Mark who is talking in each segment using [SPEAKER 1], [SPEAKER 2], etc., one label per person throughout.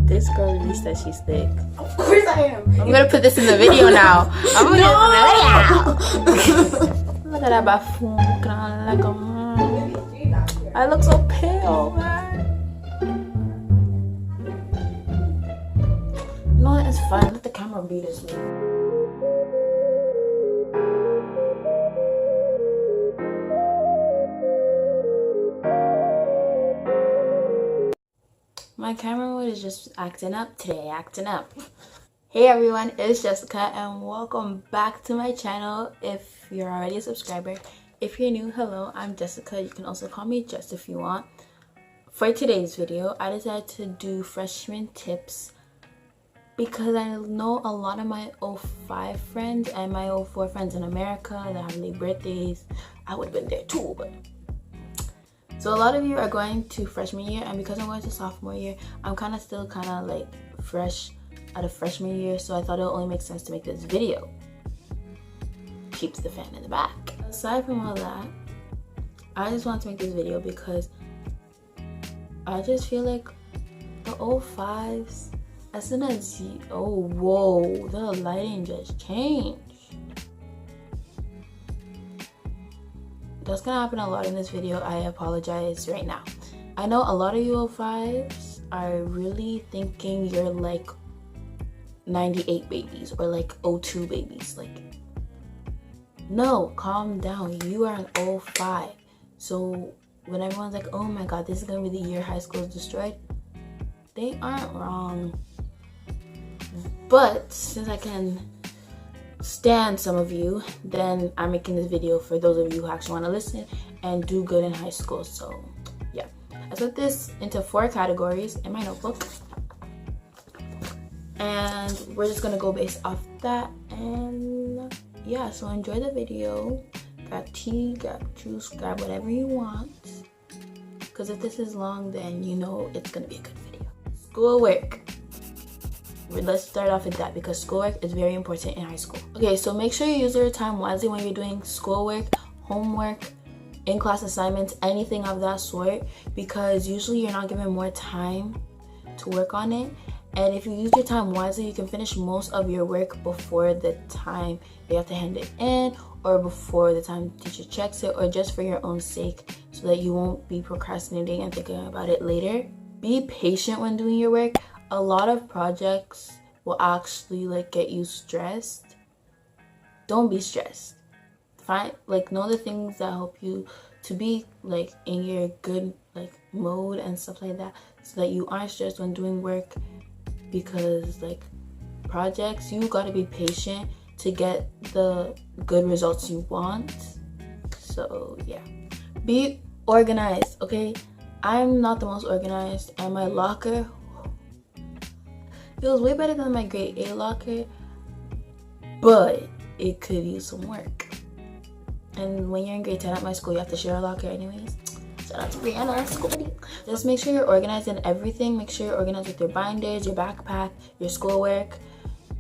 [SPEAKER 1] This girl really says she's thick.
[SPEAKER 2] Of course I am.
[SPEAKER 1] I'm gonna put this in the video now. I'm gonna put this in the video. Look at that buffoon looking on like a I look so pale, man. You know what? It's fine. Let the camera be this way. My camera mode is just acting up today, acting up. Hey everyone, it's Jessica and welcome back to my channel. If you're already a subscriber, if you're new, hello, I'm Jessica. You can also call me Jess if you want. For today's video, I decided to do freshman tips because I know a lot of my 05 friends and my 04 friends in America that have late birthdays. I would have been there too, but so a lot of you are going to freshman year, and because I'm going to sophomore year, I'm still like fresh out of freshman year, so I thought it would only make sense to make this video. Keeps the fan in the back. Aside from all that, I just want to make this video because I just feel like the 05s, as soon as whoa, the lighting just changed. That's gonna happen a lot in this video. I apologize right now. I know a lot of you 05s are really thinking you're like 98 babies or like 02 babies. Like, no, calm down. You are an 05. So when everyone's like, oh my god, this is gonna be the year high school is destroyed, they aren't wrong. But since I can stand some of you, then I'm making this video for those of you who actually want to listen and do good in high school. So yeah, I put this into 4 categories in my notebook, and we're just gonna go based off that. And yeah, so enjoy the video. Grab tea, grab juice, grab whatever you want, because if this is long, then you know it's gonna be a good video. Schoolwork. Let's start off with that because schoolwork is very important in high school. Okay, so make sure you use your time wisely when you're doing schoolwork, homework, in-class assignments, anything of that sort, because usually you're not given more time to work on it. And if you use your time wisely, you can finish most of your work before the time you have to hand it in, or before the time the teacher checks it, or just for your own sake, so that you won't be procrastinating and thinking about it later. Be patient when doing your work. A lot of projects will actually get you stressed. Don't be stressed. Know the things that help you to be in your good mode and stuff like that, so that you aren't stressed when doing work, because projects, you gotta be patient to get the good results you want. So yeah, be organized. Okay, I'm not the most organized, and my locker, it was way better than my grade A locker, but it could use some work. And when you're in grade 10 at my school, you have to share a locker anyways. Shout out to Brianna, school buddy. Just make sure you're organized in everything. Make sure you're organized with your binders, your backpack, your schoolwork,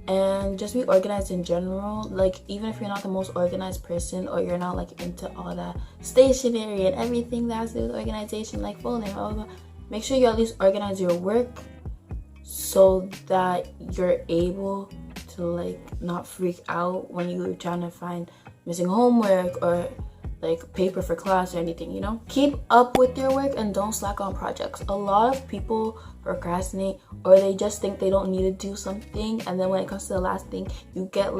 [SPEAKER 1] and just be organized in general. Even if you're not the most organized person, or you're not into all that stationery and everything that has to do with organization, like folding, blah, blah, blah, make sure you at least organize your work, so that you're able to not freak out when you're trying to find missing homework or paper for class or anything, you know. Keep up with your work and don't slack on projects. A lot of people procrastinate, or they just think they don't need to do something, and then when it comes to the last thing, you get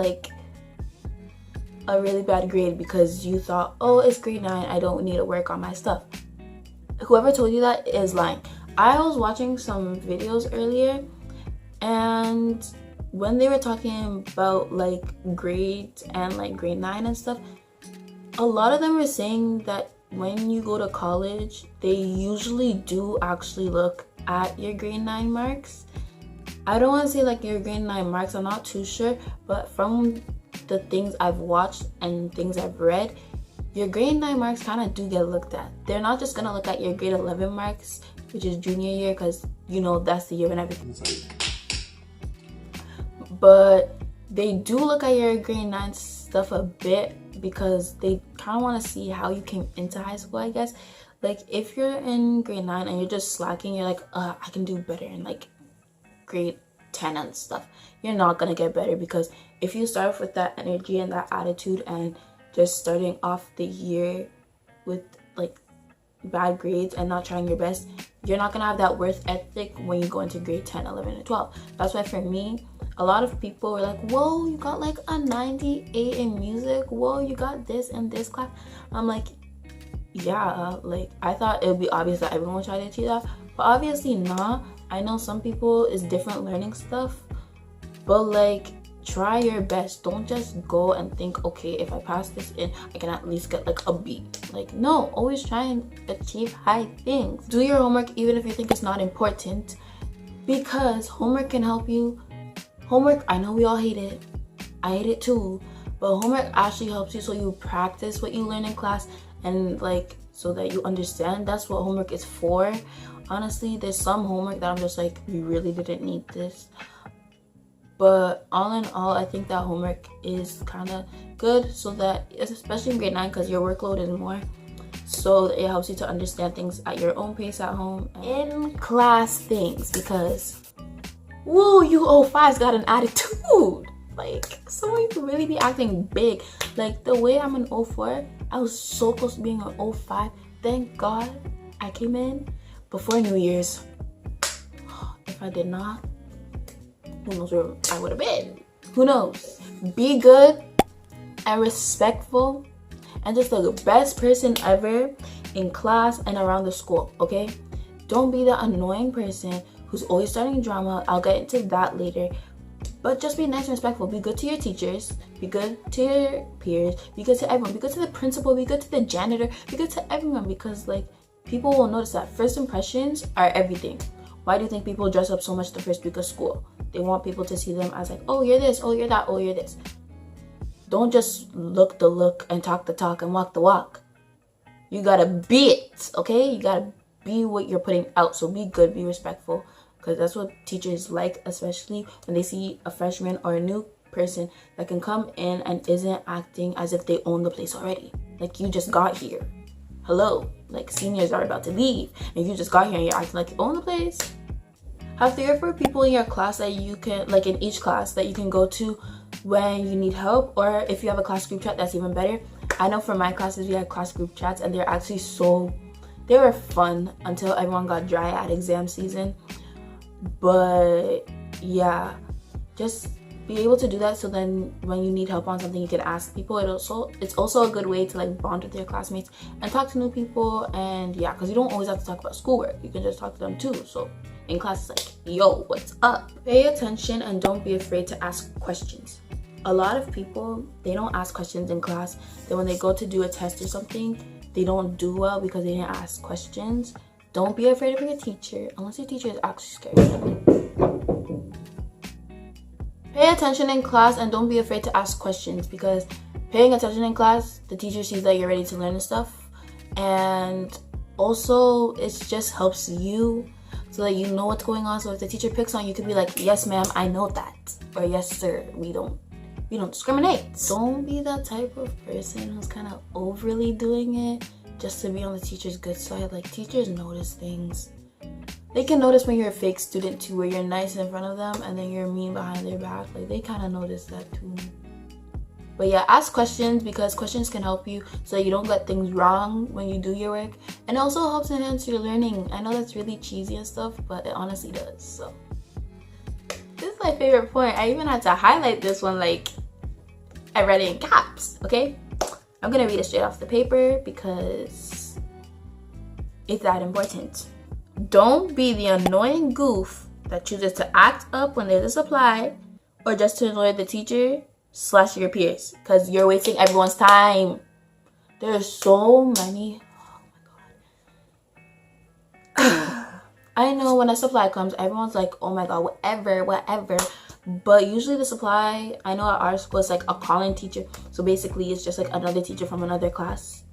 [SPEAKER 1] a really bad grade because you thought, oh, it's grade 9, I don't need to work on my stuff. Whoever told you that is lying. I was watching some videos earlier, and when they were talking about grades and grade 9 and stuff, a lot of them were saying that when you go to college, they usually do actually look at your grade 9 marks. I don't want to say your grade 9 marks, I'm not too sure, but from the things I've watched and things I've read, your grade 9 marks do get looked at. They're not just gonna look at your grade 11 marks, which is junior year, because that's the year when everything's but they do look at your grade 9 stuff a bit, because they want to see how you came into high school, I guess. If you're in grade 9 and you're just slacking, you're I can do better in grade 10 and stuff, you're not gonna get better. Because if you start off with that energy and that attitude and just starting off the year with like bad grades and not trying your best, you're not gonna have that worth ethic when you go into grade 10, 11, and 12. That's why for me, a lot of people were like, whoa, you got like a 98 in music, whoa, you got this in this class. I'm like, yeah, like I thought it would be obvious that everyone would try to achieve that, but obviously not. I know some people is different learning stuff, but like try your best. Don't just go and think, okay, if I pass this in, I can at least get like a B. Like, no, always try and achieve high things. Do your homework even if you think it's not important, because homework can help you. Homework, I know we all hate it. I hate it too, but homework actually helps you so you practice what you learn in class and like so that you understand. That's what homework is for. Honestly, there's some homework that I'm just like, we really didn't need this. But all in all, I think that homework is kind of good, so that, especially in grade 9, because your workload is more, so it helps you to understand things at your own pace at home. In class things, because, whoa, you 05's got an attitude. Like, someone you could really be acting big. Like, the way I'm an 04, I was so close to being an 05. Thank God I came in before New Year's. If I did not, who knows where I would have been? Who knows? Be good and respectful and just the best person ever in class and around the school, okay? Don't be the annoying person who's always starting drama. I'll get into that later. But just be nice and respectful. Be good to your teachers. Be good to your peers. Be good to everyone. Be good to the principal. Be good to the janitor. Be good to everyone, because like people will notice that first impressions are everything. Why do you think people dress up so much the first week of school? They want people to see them as like, oh, you're this, oh, you're that, oh, you're this. Don't just look the look and talk the talk and walk the walk. You gotta be it, okay? You gotta be what you're putting out. So be good, be respectful, because that's what teachers like, especially when they see a freshman or a new person that can come in and isn't acting as if they own the place already. Like, you just got here. Hello, like seniors are about to leave and you just got here and you're acting like you own the place. Have 3 or 4 people in your class that you can, like in each class, that you can go to when you need help, or if you have a class group chat, that's even better. I know for my classes we had class group chats and they're actually they were fun until everyone got dry at exam season. But yeah, just be able to do that, so then when you need help on something you can ask people. It's also a good way to like bond with your classmates and talk to new people. And yeah, because you don't always have to talk about schoolwork, you can just talk to them too. So in class, it's like, yo, what's up? Pay attention and don't be afraid to ask questions. A lot of people, they don't ask questions in class. Then when they go to do a test or something, they don't do well because they didn't ask questions. Don't be afraid of your teacher, unless your teacher is actually scary. Pay attention in class and don't be afraid to ask questions, because paying attention in class, the teacher sees that you're ready to learn and stuff. And also, it just helps you so that you know what's going on. So if the teacher picks on you, you could be like, yes ma'am, I know that, or yes sir, we don't discriminate. Don't be that type of person who's kind of overly doing it just to be on the teacher's good side. Like, teachers notice things. They can notice when you're a fake student too, where you're nice in front of them and then you're mean behind their back. Like, they kind of notice that too. But yeah, ask questions, because questions can help you so that you don't get things wrong when you do your work. And it also helps enhance your learning. I know that's really cheesy and stuff, but it honestly does. So this is my favorite point. I even had to highlight this one, like I read it in caps, okay? I'm gonna read it straight off the paper because it's that important. Don't be the annoying goof that chooses to act up when there's a supply, or just to annoy the teacher / your peers, because you're wasting everyone's time. There's so many. Oh my god. I know when a supply comes, everyone's like, oh my god, whatever. But usually the supply, I know at our school, it's like a calling teacher. So basically it's just like another teacher from another class.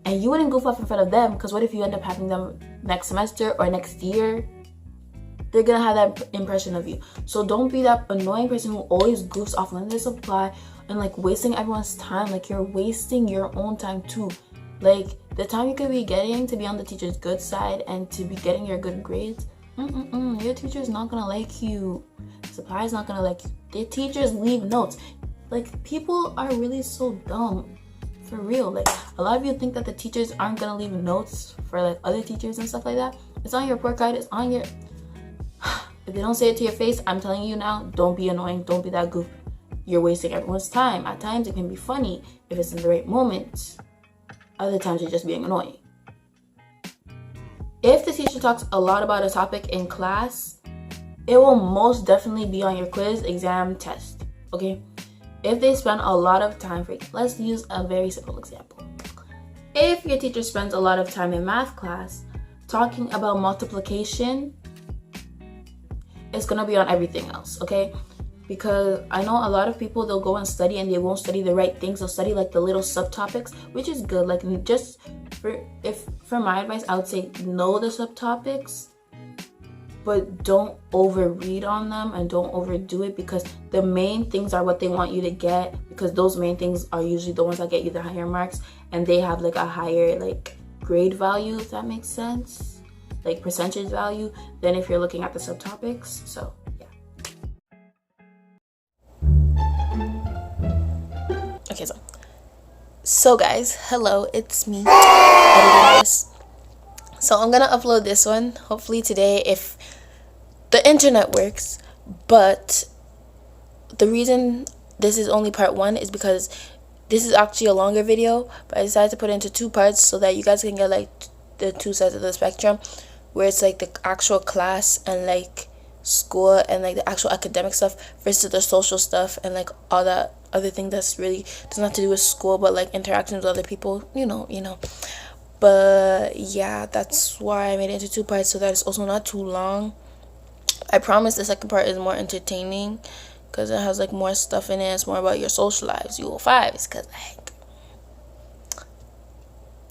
[SPEAKER 1] And you wouldn't goof off in front of them, because what if you end up having them next semester or next year? They're gonna have that impression of you. So don't be that annoying person who always goofs off when there's supply and like wasting everyone's time. Like, you're wasting your own time too. Like, the time you could be getting to be on the teacher's good side and to be getting your good grades, Your teacher's not gonna like you. Supply's not gonna like you. Their teachers leave notes. Like, people are really so dumb. For real. Like, a lot of you think that the teachers aren't gonna leave notes for like other teachers and stuff like that. It's on your report card. It's on your... If they don't say it to your face, I'm telling you now, don't be annoying. Don't be that goof. You're wasting everyone's time. At times, it can be funny if it's in the right moment. Other times, you're just being annoying. If the teacher talks a lot about a topic in class, it will most definitely be on your quiz, exam, test, okay? If they spend a lot of time, let's use a very simple example. If your teacher spends a lot of time in math class talking about multiplication, it's gonna be on everything else, okay? Because I know a lot of people, they'll go and study and they won't study the right things. They'll study like the little subtopics, which is good. Like, just for my advice, I would say know the subtopics, but don't overread on them and don't overdo it, because the main things are what they want you to get, because those main things are usually the ones that get you the higher marks, and they have like a higher like grade value, if that makes sense, like percentage value, than if you're looking at the subtopics. So yeah. Okay, so guys, hello, it's me editing this. So I'm gonna upload this one hopefully today if the internet works. But the reason this is only part 1 is because this is actually a longer video, but I decided to put it into 2 parts so that you guys can get like the 2 sides of the spectrum, where it's like the actual class and like school and like the actual academic stuff versus the social stuff and like all that other thing that's really doesn't have to do with school, but like interactions with other people, you know. But yeah, that's why I made it into 2 parts, so that it's also not too long. I promise the second part is more entertaining because it has like more stuff in it. It's more about your social lives, you will fives, because like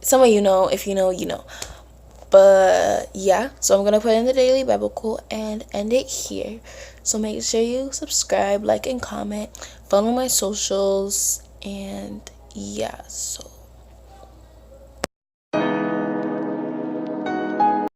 [SPEAKER 1] some of you know, if you know, you know. But yeah, so I'm gonna put in the daily biblical and end it here. So make sure you subscribe, like, and comment, follow my socials, and yeah, so